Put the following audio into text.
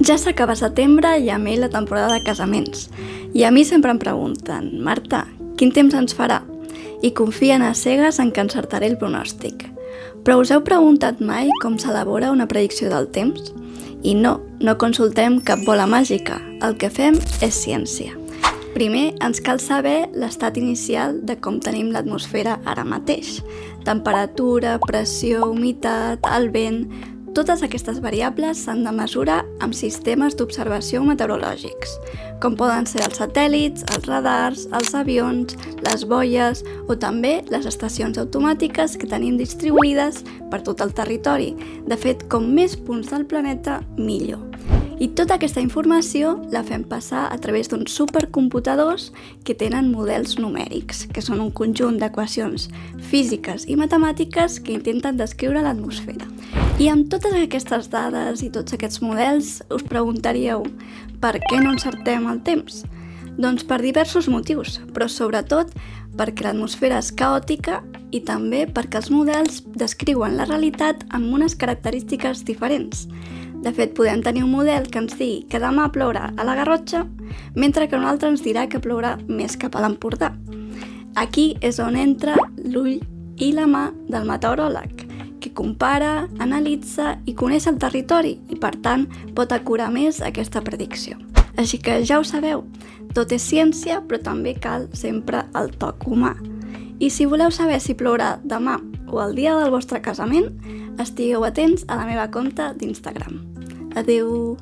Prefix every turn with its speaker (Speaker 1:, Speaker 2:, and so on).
Speaker 1: Ja s'acaba setembre i a mi la temporada de casaments. I a mi sempre em pregunten: Marta, quin temps ens farà? I confien a cegues en que encertaré el pronòstic. Però us heu preguntat mai com s'elabora una predicció del temps? I no consultem cap bola màgica. El que fem és ciència. Primer, ens cal saber l'estat inicial de com tenim l'atmosfera ara mateix. Temperatura, pressió, humitat, el vent... Totes aquestes variables s'han de mesurar amb sistemes d'observació meteorològics, com poden ser els satèl·lits, els radars, els avions, les boies o també les estacions automàtiques que tenim distribuïdes per tot el territori. De fet, com més punts del planeta, millor. I tota aquesta informació la fem passar a través d'uns supercomputadors que tenen models numèrics, que són un conjunt d'equacions físiques i matemàtiques que intenten descriure l'atmosfera. I amb totes aquestes dades i tots aquests models us preguntaríeu per què no encertem el temps? Doncs per diversos motius, però sobretot perquè l'atmosfera és caòtica i també perquè els models descriuen la realitat amb unes característiques diferents. De fet, podem tenir un model que ens digui que demà plourà a la Garrotxa, mentre que un altre ens dirà que plourà més cap a l'Empordà. Aquí és on entra l'ull i la mà del meteoròleg, que compara, analitza i coneix el territori i, per tant, pot acurar més aquesta predicció. Així que ja ho sabeu, tot és ciència, però també cal sempre el toc humà. I si voleu saber si plourà demà o el dia del vostre casament, estigueu atents a la meva compte d'Instagram. Adeu!